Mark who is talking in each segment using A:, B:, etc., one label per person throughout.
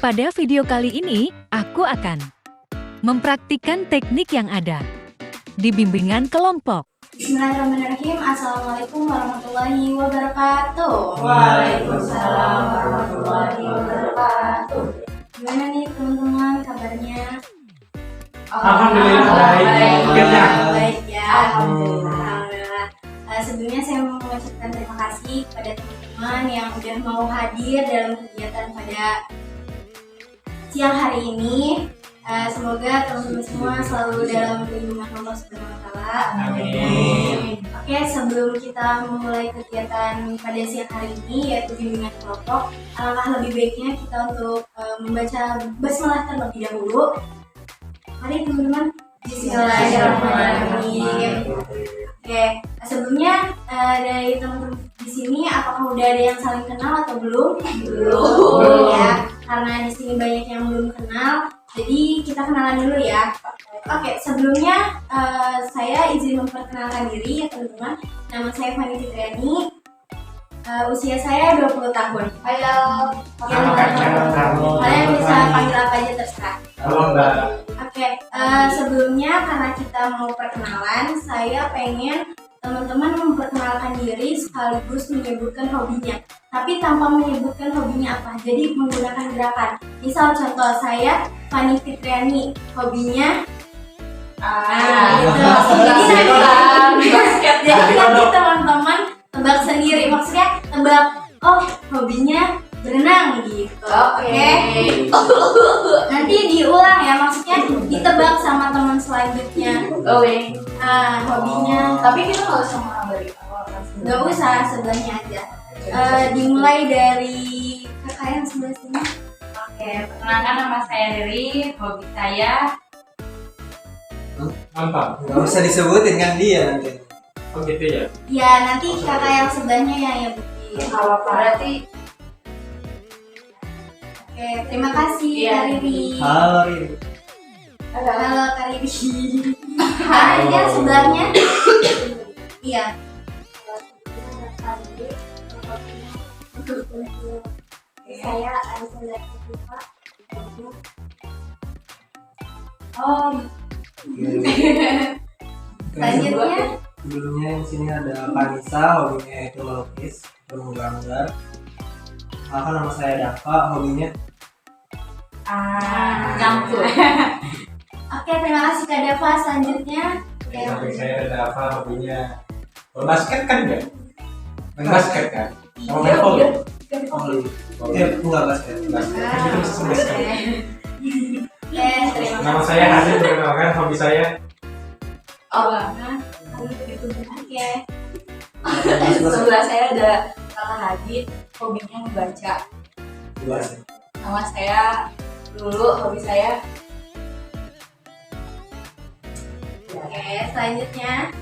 A: Pada video kali ini, aku akan mempraktikkan teknik yang ada di bimbingan kelompok.
B: Bismillahirrahmanirrahim. Assalamualaikum warahmatullahi wabarakatuh.
C: Waalaikumsalam warahmatullahi wabarakatuh.
B: Gimana nih teman-teman kabarnya?
C: Alhamdulillah baik.
B: Baik ya. Alhamdulillah. Sebelumnya saya mau mengucapkan terima kasih kepada teman-teman yang udah mau hadir dalam kegiatan pada siang hari ini. Semoga teman-teman semua selalu dalam lindungan Allah Subhanahu wa Ta'ala.
C: Amin.
B: Oke, sebelum kita memulai kegiatan pada siang hari ini yaitu bimbingan kelompok, alangkah lebih baiknya kita untuk membaca basmalah terlebih dahulu. Mari teman-teman, Bismillahirrahmanirrahim. Oke, sebelumnya dari teman-teman di sini apakah udah ada yang saling kenal atau belum? Belum ya, karena di sini banyak yang belum kenal. Jadi kita kenalan dulu ya. Oke, sebelumnya saya izin memperkenalkan diri ya teman-teman. Nama saya Fani Fitriani. Usia saya 20 tahun. Halo. Kalian bisa panggil apa aja terserah.
C: Halo Mbak.
B: Oke, sebelumnya karena kita mau perkenalan, saya pengen teman-teman memperkenalkan diri sekaligus menyebutkan hobinya. Tapi tanpa menyebutkan hobinya apa, jadi menggunakan gerakan. Misal contoh saya Fani Fitriani, hobinya jadi nanti teman-teman tebak sendiri, maksudnya tebak, oh hobinya berenang gitu. Oke. Nanti diulang ya, maksudnya ditebak sama teman selanjutnya. Hobinya.
D: Tapi kita nggak usah mulai dari awal kan?
B: Nggak usah, sebelahnya aja. Dimulai dari kakak yang sebelah sini.
D: Oke, perkenalkan nama saya Riri, hobi saya.
C: Mantap.
E: Nggak usah disebutin kan dia nanti.
C: Oh gitu ya.
B: Ya nanti kakak yang sebelahnya yang nyebutin.
D: Kalau berarti
B: Oke, terima kasih
D: Iya.
B: Kak Riri.
E: Halo Rin.
B: Halo Kak Riri. Hai, yang sebelahnya. Iya. Saya Aisyah Latifah. Oh, selanjutnya
E: Sebelumnya di sini ada Vanessa, hobinya itu melukis, menggambar. Nama saya Dava, hobinya
D: campur.
B: Oke, terima kasih Kak Dava. Selanjutnya
C: Samping saya ada apa hobinya? Basket kan enggak? Main basket kan? Sama main volley.
E: volley. Enggak basket.
C: Basket. Itu bisa semester.
B: Yes, terima kasih.
C: Nama saya Hadir, perkenalkan hobi saya.
B: Oke.
D: Sebelah saya ada Kakak Hadid, hobinya membaca.
E: Luas.
D: Nama saya dulu, hobi saya.
B: Oke, selanjutnya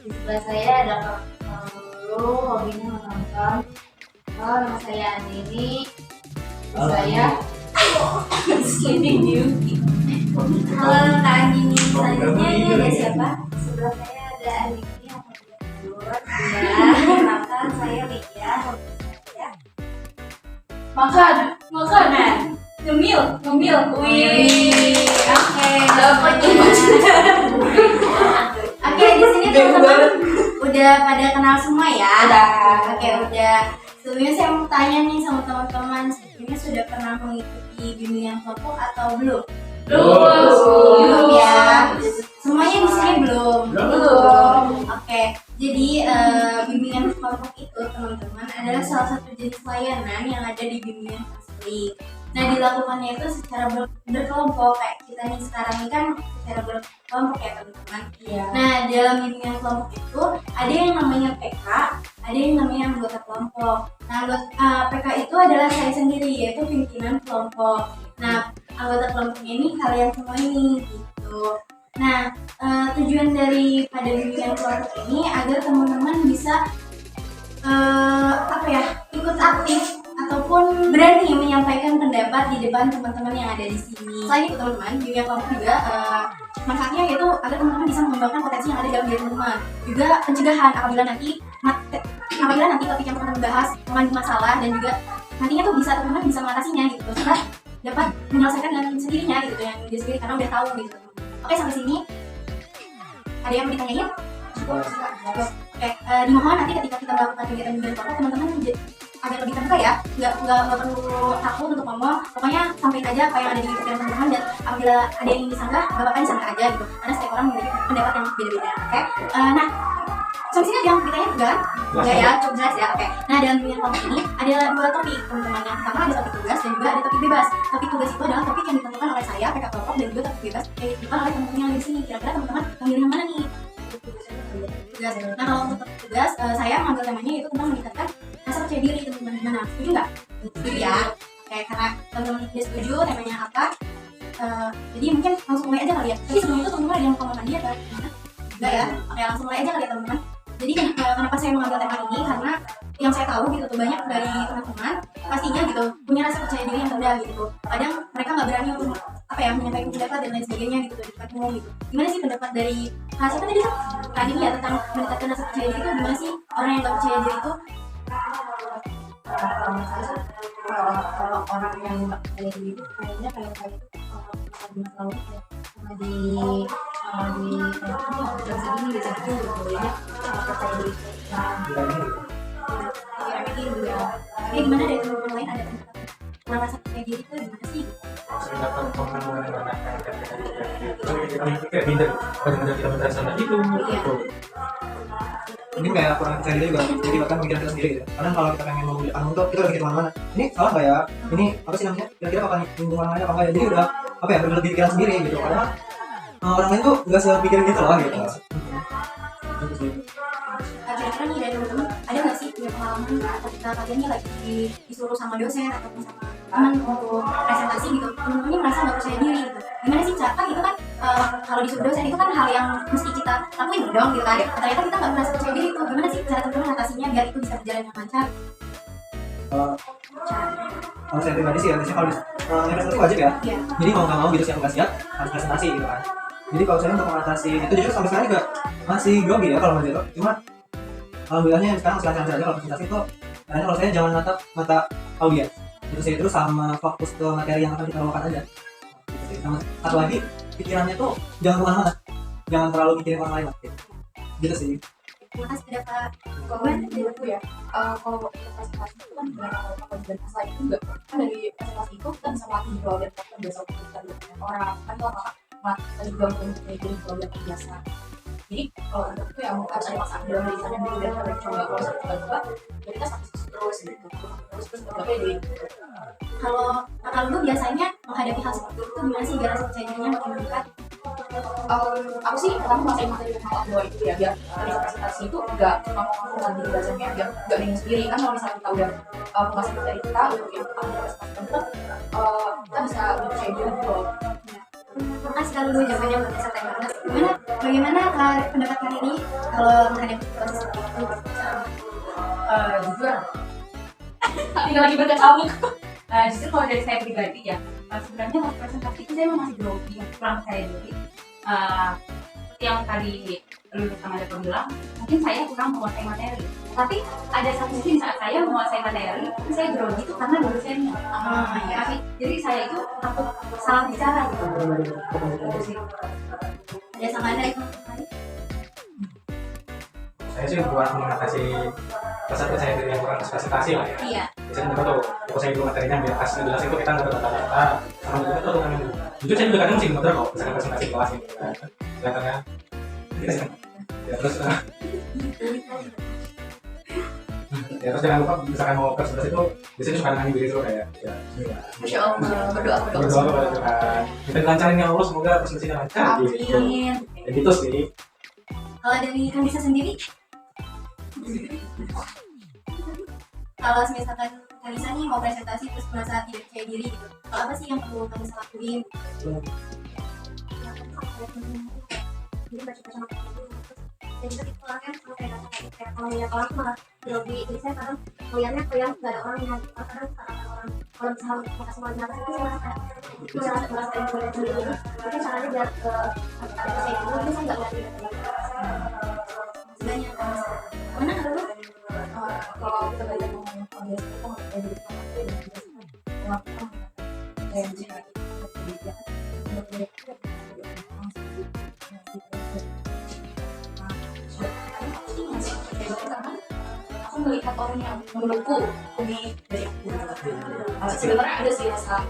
D: Di sebelah saya ada Kakak dulu, hobinya menonton. Nama saya Andini, hobi saya Sleeping Beauty.
B: halo Kak Andini. Selanjutnya ini ada siapa?
D: Sebelah saya ada Andini yang hobinya tidur.
B: Ya, kenalkan saya Lydia.
D: Makan. Ngemil.
B: Wih, oke.
D: Dapat
B: Oke, di sini teman-teman udah pada kenal semua ya.
D: Udah.
B: Oke, udah. Sebelumnya saya mau tanya nih sama teman-teman, sebelumnya sudah pernah mengikuti bimbingan kelompok atau belum? Belum ya. Semuanya di sini belum. Oke. Jadi bimbingan kelompok itu teman-teman adalah salah satu jenis layanan yang ada di bimbingan konseling. Nah, dilakukannya itu secara berkelompok kayak kita nih sekarang ini kan secara berkelompok ya teman-teman.
D: Iya.
B: Nah, dalam bimbingan kelompok itu ada yang namanya PK, ada yang namanya anggota kelompok. Nah, PK itu adalah saya sendiri, yaitu pimpinan kelompok. Nah, anggota kelompoknya ini kalian semua ini gitu. Nah, tujuan daripada bimbingan kelompok ini agar teman-teman bisa ikut aktif ataupun berani menyampaikan pendapat di depan teman-teman yang ada di sini. Selain itu teman-teman, bimbingan kelompok juga manfaatnya yaitu agar teman-teman bisa mengembangkan potensi yang ada dalam diri teman-teman. Juga pencegahan apabila nanti ketika teman-teman membahas mengandung masalah dan juga nantinya tuh bisa teman-teman bisa mengatasinya gitu, kita dapat menyelesaikan dengan sendirinya gitu yang dia sendiri karena udah tahu gitu. Oke, sampai sini ada yang mau ditanyain? Oke, dimohon nanti ketika kita melakukan kegiatan bimbingan kelompok teman-teman agak lebih terbuka ya, nggak perlu takut untuk ngomong, pokoknya sampaikan aja apa yang ada di pikiran teman-teman, dan apabila ada yang disanggah nggak apa-apa disanggah aja gitu, karena setiap orang memiliki pendapat yang beda-beda. Oke, nah sampai sini ada yang ditanya juga? Enggak ya, cukup jelas ya. Oke, nah dalam bimbingan kelompok ini ada 2 topik teman-teman. Yang pertama ada topik tugas dan juga ada topik bebas. Topik tugas itu adalah topik yang ditentukan oleh saya, PK kelompok, dan juga topik bebas yang ditentukan oleh teman-teman yang ada di sini. Kira-kira teman-teman memilih yang mana nih? Tugas. Nah kalau untuk topik tugas, saya mengambil temanya yaitu tentang meningkatkan rasa percaya diri teman-teman. Gimana? Setuju nggak? Setuju ya. Oke, karena teman-teman udah setuju temanya apa, jadi mungkin langsung mulai aja kali ya. Tapi sebelum itu teman-teman ada yang mau komen lagi atau gimana? Enggak ya? Oke, langsung mulai aja kali ya teman-teman. Jadi kenapa saya mengambil tema ini, karena yang saya tahu gitu tuh banyak dari teman-teman pastinya gitu punya rasa percaya diri yang rendah gitu. Kadang mereka nggak berani untuk menyampaikan pendapat dan lain sebagainya gitu di depan umum gitu. Gimana sih pendapat dari siapa tadi kan ini ya tentang meningkatkan rasa percaya diri itu, gimana sih orang yang nggak percaya diri itu?
F: Kalau orang yang nggak percaya diri itu kayaknya kayak selalu di bisa gitu bolehnya percaya diri
B: gimana dari teman-teman lain ada pendapat rasa percaya diri itu gimana sih?
C: Dapat pengalaman menggunakan kata minder, benar-benar kita berdasarkan itu.
E: Ini kayak kurang percaya diri juga, jadi bahkan pemikiran kita sendiri gitu. Karena kalau kita pengen membeli anu tuh kita udah mikir kemana-mana. Ini salah nggak ya? Ini apa sih namanya? Kira-kira bakal nyinggung orang lain apa enggak ya? Jadi udah berlebih pikiran sendiri gitu. Padahal orang lain tuh nggak sepikiran gitu loh gitu.
B: Kira-kira nih dari teman-teman ada nggak sih punya pengalaman ketika kalian nih lagi disuruh sama dosen atau sama teman untuk presentasi gitu, teman-temannya merasa nggak percaya diri gitu. Gimana sih cara kan itu kan kalau disuruh dosen itu kan hal yang mesti kita lakuin dong gitu kan. Ternyata kita nggak merasa percaya diri itu. Gimana sih cara teman-teman mengatasinya biar itu bisa berjalan dengan lancar?
E: Kalau saya pribadi sih ya, biasanya kalau presentasi wajib ya.
B: Iya.
E: Jadi mau nggak mau gitu siap nggak siap harus presentasi gitu kan. Jadi kalau saya untuk mengatasi itu jujur sampai sekarang juga masih grogi ya kalau menurut. Cuma alhamdulillahnya sekarang masih lancar aja kalau presentasi itu. Karena kalau saya jangan natap mata audiens, itu saya terus sama fokus ke materi yang akan kita bawakan aja. Sama satu lagi pikirannya tuh jangan kemana-mana, jangan terlalu mikirin orang lain lah. Gitu sih.
B: Terima kasih sudah Kak.
F: kalau menurutku ya kalau presentasi itu kan kalau dan asal itu enggak kan dari presentasi itu kita bisa melatih juga dan kita biasa kita dengan orang kan kalau kita juga untuk jadi kalau dia terbiasa. Jadi kalau untuk itu ya mau cari masalah dalam diri sana dulu dan kita coba kalau saya coba jadi kita sampai terus gitu terus nggak pede.
B: Kalau lu biasanya menghadapi hal seperti itu gimana sih biar rasa percaya dirinya makin meningkat?
F: Aku sih pertama masih dengan hal bahwa itu ya biar dari presentasi itu nggak cuma ngomong lagi belajarnya biar nggak bingung sendiri kan. Kalau misalnya kita udah mengasih materi kita untuk yang presentasi kita bisa percaya diri gitu.
B: Terima kasih kalau lu jawabannya berdasar banget. Bagaimana pendapat kali ini kalau menghadapi proses seperti itu?
D: Jujur tinggal lagi berkecamuk. Justru kalau dari saya pribadi ya sebenarnya waktu presentasi itu saya masih grogi, kurang percaya diri. Yang tadi lulus sama Dapur bilang mungkin saya kurang menguasai materi, tapi ada satu sisi saat saya menguasai materi saya grogi itu karena dosennya. Tapi jadi saya itu takut salah bicara gitu.
B: Ada sama ada itu?
C: Saya sih buat mengatasi rasa percaya diri yang kurang presentasi lah ya.
B: Iya.
C: Biasanya kita tuh kalau saya dulu materinya biar pas ngejelasin itu kita nggak berkata-kata sama kita tuh dengan jujur saya juga kadang masih gemeter kok misalkan presentasi kelas ini kelihatannya ya terus ya terus jangan lupa misalkan mau presentasi itu biasanya suka nanya diri dulu kayak ya
F: Masya Allah berdoa
C: kepada Tuhan kita dilancarin ya Allah semoga presentasinya lancar gitu ya gitu sih.
B: Kalau dari Kanisa sendiri, kalau misalkan Kanisa nih mau presentasi terus merasa tidak percaya diri gitu, kalau apa sih yang perlu Kanisa lakuin?
G: Jadi baca sama dan juga kita kan kayak kalau lihat orang tuh malah grogi. Jadi saya kadang melihatnya kayak nggak ada orang yang kadang orang kalau misalnya kita semua jelas itu saya merasa boleh sendiri. Mungkin caranya biar ada kesehatan dulu itu saya nggak ngerti.
B: Banyak Kanisa. Mana kalau lu?
F: Kalau kita belajar ngomong biasa kita nggak percaya diri sama melihat orang yang menurutku lebih dari aku gitu. Sebenarnya ada sih rasa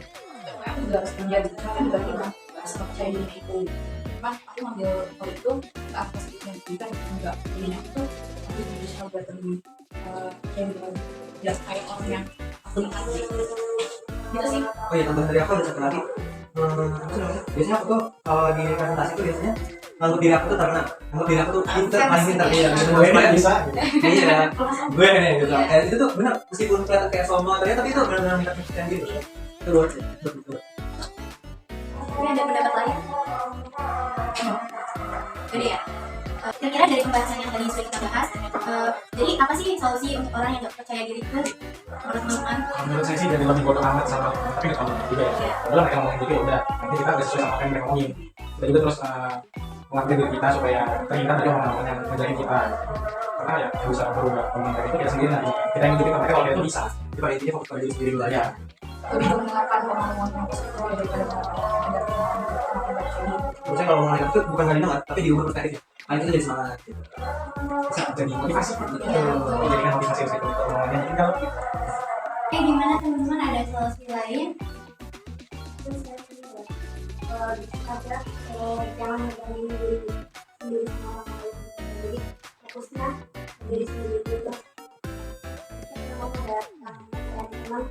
F: aku juga harus kerja gitu, cuma kan berarti nggak suka percaya diri itu. Cuman aku ngambil hal itu ke atas yang juga enggak jadinya aku tuh aku berusaha buat lebih kayak gitu, jelas kayak orang yang aku lihat gitu sih.
E: Oh iya, tambahan dari aku ada satu lagi. Biasanya aku tuh kalau lagi presentasi tuh biasanya nganggep diri aku tuh terkenal, nganggep diri aku tuh pinter, paling pinter ya.
C: Gue ini bisa.
E: Iya, gue nih gitu. Kayak itu tuh benar, meskipun kelihatan kayak sombong ternyata, tapi itu benar-benar minta pikiran gitu. Itu luar sih, betul.
G: Ini ada pendapat lain?
B: Jadi ya, kira-kira dari pembahasan yang tadi sudah kita bahas, jadi apa sih solusi untuk orang yang nggak percaya diri itu menurut teman-teman?
C: Menurut saya sih dari lebih bodoh amat sama tapi nggak tahu juga ya. Udah mereka ngomongin gitu ya udah. Nanti kita udah sesuai sama apa yang mereka ngomongin. Kita juga terus mengerti diri kita supaya terhindar dari omongan yang ngejarin kita. Karena ya nggak bisa berubah omongan dari itu kita sendiri nanti. Kita yang ngikutin mereka kalau dia itu bisa. Kita intinya fokus pada diri sendiri dulu aja.
F: Lebih mendengarkan omongan yang positif daripada omongan negatif.
E: Maksudnya kalau ngomong negatif itu bukan nggak didengar, tapi diubah perspektifnya. Nah itu jadi semangat gitu.
C: Bisa jadi motivasi. Jadikan motivasi untuk omongannya tinggal.
B: Gimana teman-teman, ada solusi lain?
G: Terus saya sendiri bisa aja jangan ngegangguin diri sendiri sama orang lain. Jadi fokusnya diri sendiri dulu. Kalau ada teman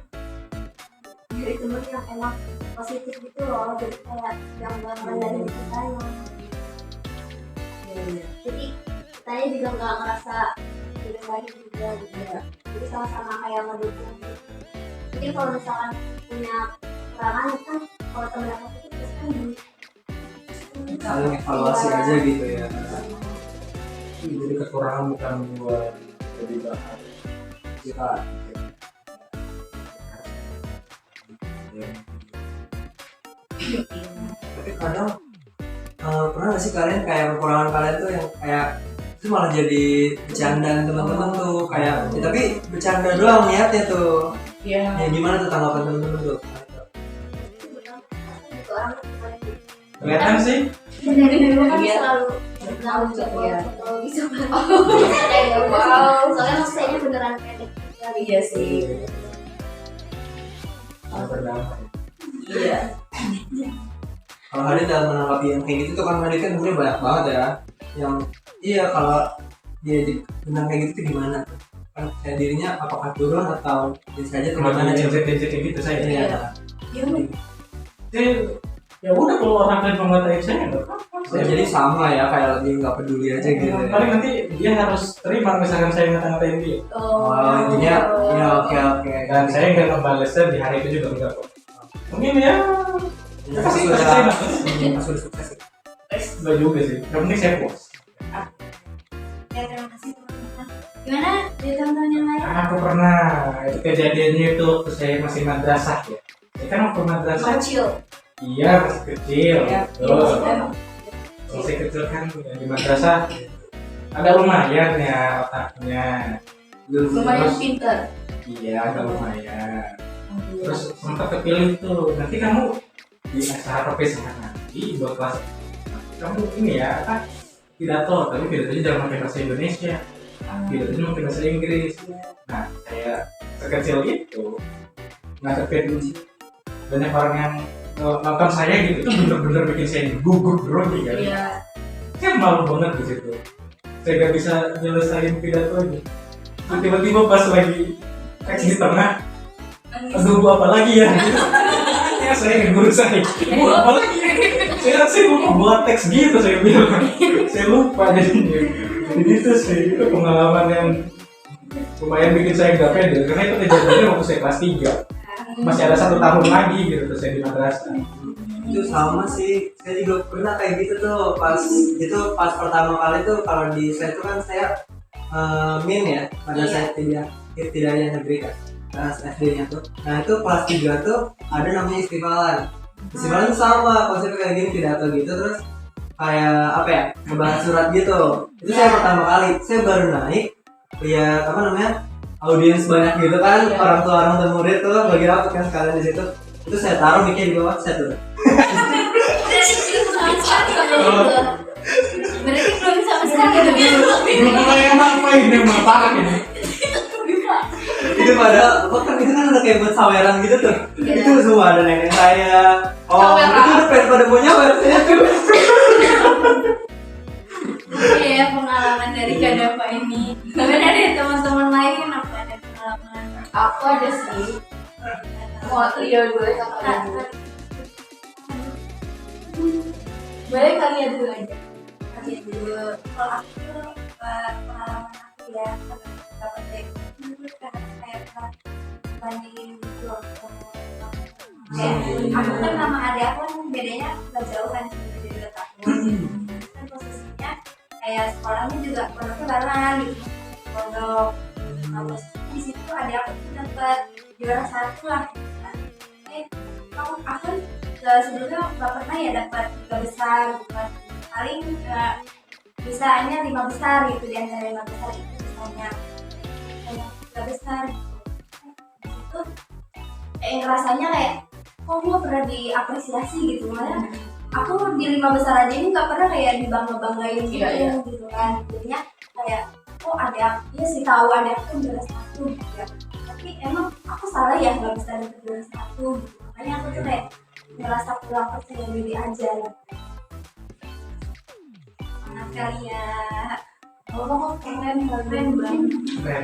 G: dari teman yang emang positif gitu loh, jadi kayak yang dari kita yang jadi kitanya juga nggak ngerasa tidak baik juga gitu ya. Jadi sama-sama kayak ngedukung. Jadi kalau misalkan punya kekurangan kan, kalau temen aku itu kan
E: saling evaluasi aja gitu ya.
C: Jadi kekurangan bukan buat jadi bahan kita.
E: Tapi kadang pernah nggak sih kalian kayak kekurangan kalian tuh yang kayak itu malah jadi bercandaan teman-teman tuh kayak ya, tapi bercanda doang niatnya tuh.
F: Iya.
E: Ya gimana tuh tanggapan teman-teman tuh?
C: Kelihatan sih.
G: Iya. Selalu bisa wow. Soalnya maksudnya beneran pendek.
F: Iya sih. Iya.
E: Kalau Hadit dalam menanggapi yang kayak gitu tuh kan Hadit kan umurnya banyak banget ya. Yang iya kalau dia tentang kayak gitu tuh gimana tuh? Kan kayak dirinya apakah turun atau bisa aja
C: Kemana
E: teman-teman
C: kayak gitu saya.
E: Iya.
C: Jadi ya udah kalau orang lain mengatain saya nggak apa-apa.
E: Ya, jadi sama ya kayak lebih nggak peduli aja gitu. Ya.
C: Paling nanti dia harus terima misalkan saya ngata-ngatain dia.
E: Oh, intinya ya oke.
C: Dan saya nggak ngebalesnya di hari itu juga enggak kok. Mungkin ya.
E: Pas sudah sukses.
C: Enggak juga sih. Yang penting saya puas.
B: Ya, terima kasih teman-teman. Gimana dari teman-teman yang lain?
C: Aku pernah itu kejadiannya itu waktu saya masih madrasah ya. Saya kan waktu madrasah.
F: Kecil.
C: Iya masih kecil.
F: Iya.
C: Masih kecil kan di madrasah. Agak lumayan ya otaknya.
F: Lumayan pinter.
C: Iya agak lumayan. Terus sempat kepilih tuh. Nanti kamu di acara perpisahan nanti buat kelas. Kamu ini ya apa? Pidato, tapi pidatonya jangan pakai bahasa Indonesia. Pidatonya pakai bahasa Inggris. Nah, saya sekecil itu ngadepin banyak orang yang nonton saya gitu, itu bener-bener bikin saya gugup grogi kan.
F: Iya.
C: Saya malu banget di situ. Saya gak bisa nyelesain pidatonya. Tiba-tiba pas lagi teks di tengah, aduh apa lagi ya? Ya saya ke guru saya, apa lagi? Saya lupa buat teks gitu saya bilang. Saya lupa jadinya. Jadi itu sih, itu pengalaman yang lumayan bikin saya gak pede. Karena itu kejadiannya waktu saya kelas 3. Masih ada 1 tahun lagi gitu tuh saya di madrasah.
E: Itu sama sih, saya juga pernah kayak gitu tuh pas pertama kali tuh kalau di saya tuh kan saya min ya pada saya tidak negeri kan kelas SD-nya tuh. Nah itu kelas 3 tuh ada namanya istiqlalan tuh sama konsepnya kayak gini, pidato gitu terus kayak apa ya ngebahas surat gitu. Itu saya pertama kali, saya baru naik lihat apa namanya audiens banyak gitu kan, orang tua murid tuh bagi rapot kan sekalian di situ. Itu saya taruh mic-nya di bawah, saya turun.
B: Berarti belum sama sekali
C: Belum mulai apa ini yang parah ini.
E: padahal kan itu kan udah kayak buat saweran gitu tuh. Itu semua ada nenek saya. Oh,
D: Saweran.
E: itu udah pada mau nyawer saya tuh.
B: Iya, pengalaman dari Kadapa ini. Tapi ada ya teman-teman lain apa ada pengalaman?
F: Aku ada sih. Mau Rio dulu sama Rio. Boleh kalian dulu aja.
B: Oke dulu. Kalau aku pengalaman aku ya dapat dari itu karena saya pernah bandingin gitu. Aku kan sama adik aku kan bedanya nggak jauh kan cuma beda 2 tahun. Kan posisinya kayak sekolahnya juga pondoknya bareng gitu. Pondok. Nah, posisinya di situ adik aku tuh dapat juara 1 lah. Aku kan sebelumnya nggak pernah ya dapat 3 besar, bukan paling bisa hanya 5 besar gitu, di antara 5 besar itu misalnya kayak 3 besar gitu. Itu rasanya kayak kok gue pernah diapresiasi gitu, malah aku di 5 besar aja ini nggak pernah kayak dibangga-banggain gitu, gitu kan. Jadinya kayak oh ada ya sih tahu ada aku juara 1 gitu ya, tapi emang aku salah ya nggak bisa dapat juara 1 gitu. Makanya aku tuh kayak ngerasa kurang percaya diri aja gitu. Anak kali ya, oh keren banget.
C: Keren.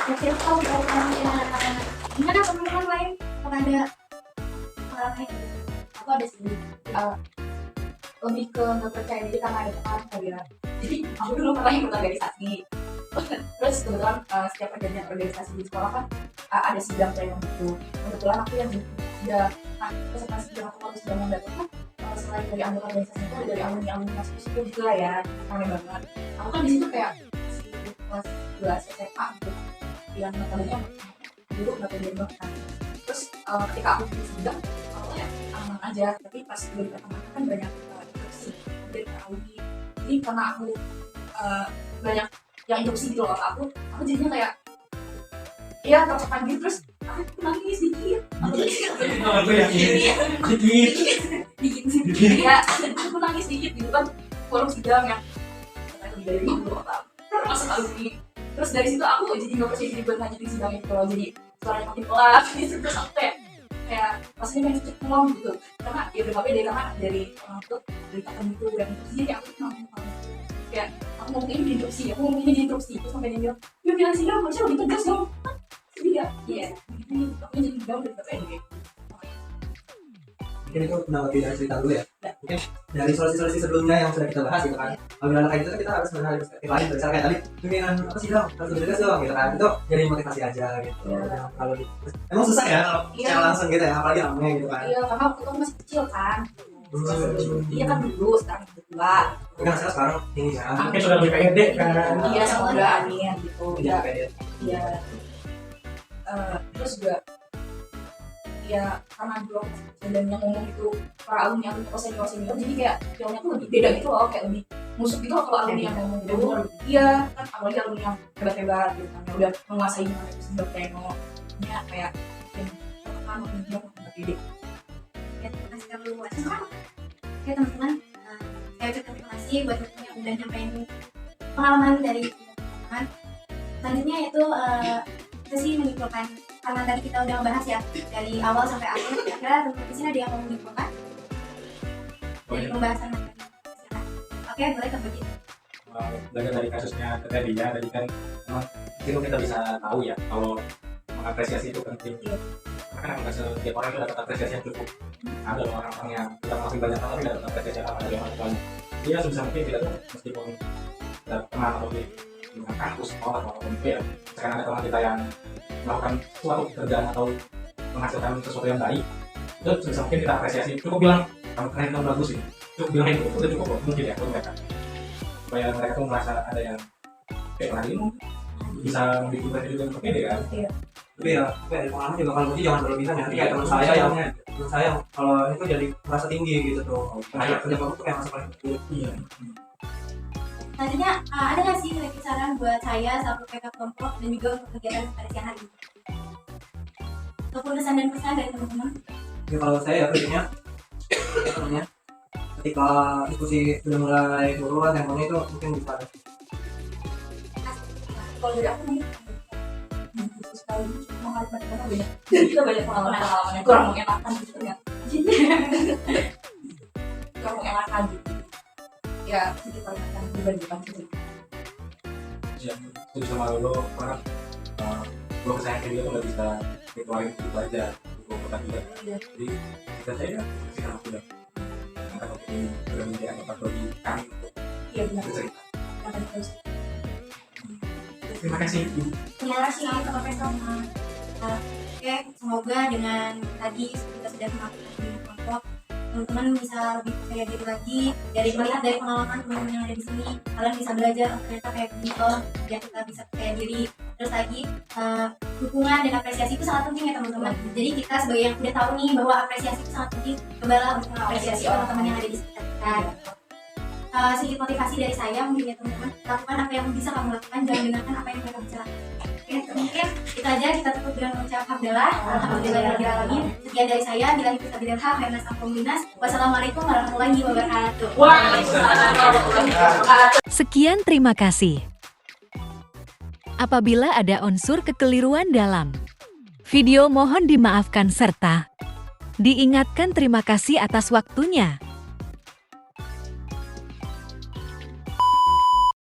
B: Tapi tahu kan anak-anak gimana teman-teman lain pernah ada pengalaman gitu?
F: Aku ada sih. Lebih ke nggak percaya diri karena ada teman kali ya. Jadi aku dulu pernah ikut organisasi. Terus kebetulan setiap perjanjian organisasi di sekolah kan ada sidang pleno gitu. Kebetulan aku yang sudah peserta sidang aku harus sidang yang datang kan selain dari anggota organisasi itu ada dari alumni masuk itu gitu lah ya, ramai banget. Aku kan di situ kayak kelas 12 SMA gitu, yang notabene dulu nggak pede banget kan. Terus ketika aku di sidang awalnya aman aja, tapi pas dari pertama kan banyak interupsi dari alumni. Jadi karena aku banyak yang interupsi gitu loh, aku jadinya kayak ya tercepat gitu, terus aku nangis dikit.
C: Aku yakin. Dikit.
F: Ya, aku nangis dikit gitu kan, forum sidang yang lebih dari 50 orang termasuk alumni. Terus dari situ aku jadi nggak percaya diri buat lanjutin sidang itu loh, jadi suaranya makin pelan gitu. Terus aku kayak rasanya pengen cepet ngomong gitu, karena ya udah nggak pede karena dari orang tuh dari kakak gitu dan itu sih aku ngomong kayak aku ngomong ini di interupsi, aku ngomong ini di interupsi, terus sampai dia bilang yuk bilang sidang harusnya lebih tegas dong. Jadi ya gitu, aku jadi down dan nggak pede.
E: Mungkin itu pendapat dari cerita dulu ya. Mungkin dari solusi-solusi sebelumnya yang sudah kita bahas gitu kan. Kalau kayak gitu kita harus mengenal perspektif lain. Misalnya kayak tadi, pimpinan apa sih dong? Harus lebih tegas dong gitu kan. Itu jadi motivasi aja gitu. Kalau emang susah ya kalau secara langsung gitu ya, apalagi namanya gitu kan.
F: Iya, karena waktu itu aku masih kecil kan. Iya kan dulu, sekarang berdua.
E: Tapi kan sekarang ini ya.
C: Mungkin sudah lebih pede kan.
F: Iya, semoga amin gitu.
E: Iya.
F: Iya. Terus juga ya karena dulu aku masih kecil dan yang ngomong itu para alumni yang senior jadi kayak feelnya tuh lebih beda gitu loh, kayak lebih musuk gitu loh kalau alumni yang ngomong gitu. Iya kan, apalagi alumni yang hebat-hebat gitu kan, yang udah menguasai mana itu sebuah pleno nya kayak tertekan makin dia makin pede.
B: Ya, terima kasih dulu buat ya teman-teman. Saya ucapkan terima kasih buat teman yang udah nyampein pengalaman dari teman-teman. Selanjutnya itu kita sih menyimpulkan, karena tadi kita udah ngebahas ya dari awal sampai akhir. Kira-kira teman-teman di sini ada yang mau menyimpulkan dari pembahasan hari ini? Silakan. Oke, boleh kembali.
C: Belajar dari kasusnya tadi ya, tadi kan memang itu kita bisa tahu ya kalau mengapresiasi itu penting. Karena kan setiap orang itu dapat apresiasi yang cukup. Ada orang-orang yang kita masih banyak tapi dapat apresiasi yang ada yang banyak. Dia sebisa mungkin kita tuh meskipun tidak pernah atau di kampus sekolah atau apa ya, sekarang ada teman kita yang melakukan suatu pekerjaan atau menghasilkan sesuatu yang baik, itu sebisa mungkin kita apresiasi. Cukup bilang kamu keren, kamu bagus sih. Cukup bilang itu udah cukup loh, mungkin ya untuk mereka, supaya mereka tuh merasa ada yang kayak lagi bisa membuat mereka juga untuk pede kan.
E: Tapi ya, pengalaman juga kalau jangan berlebihan ya. Nanti kayak teman saya kalau itu jadi merasa tinggi gitu tuh. Kayak kerja bagus tuh kayak masa paling kecil.
C: Iya.
B: Selanjutnya ada nggak sih lagi saran buat saya selaku PK kelompok dan juga untuk kegiatan pada siang hari ini? Ataupun kesan dan pesan dari teman-teman?
E: Ya kalau saya ya prinsipnya namanya ketika diskusi sudah mulai buruan handphone itu mungkin bisa
F: Kalau dari aku nih sekali cuma kali pada beda. Jadi kita banyak pengalaman yang kurang mengenakan gitu ya. Kurang mengenakan gitu. Ya sedikit akan dibandingkan sendiri.
C: Ya, itu sama lo karena gue kesayang dia tuh nggak bisa keluarin itu aja gue kota juga. Jadi kita saya sih kan aku udah angkat opini udah menjadi anggota bagi kami untuk
F: Iya benar.
C: bercerita.
F: Akan terus.
C: Terima kasih Ibu.
B: Terima kasih Profesor. Oke, semoga dengan tadi kita sudah melakukan di kelompok, teman-teman bisa lebih percaya diri lagi dari melihat dari pengalaman teman-teman yang ada di sini. Kalian bisa belajar oh, ternyata kayak begitu, biar kita bisa percaya diri. Terus lagi dukungan dan apresiasi itu sangat penting ya teman-teman. Jadi kita sebagai yang udah tahu nih bahwa apresiasi itu sangat penting, cobalah untuk mengapresiasi teman-teman yang ada di sekitar kita. Sedikit motivasi dari saya mungkin ya teman-teman, lakukan apa yang bisa kamu lakukan, jangan dengarkan apa yang mereka bicarakan. Oke, mungkin itu aja, kita tutup dengan mengucap hamdalah, alhamdulillahirobbilalamin. Sekian dari saya, bila kita bilang khairan akumulnas. Wassalamualaikum warahmatullahi wabarakatuh.
A: Sekian, terima kasih. Apabila ada unsur kekeliruan dalam video, mohon dimaafkan serta diingatkan. Terima kasih atas waktunya.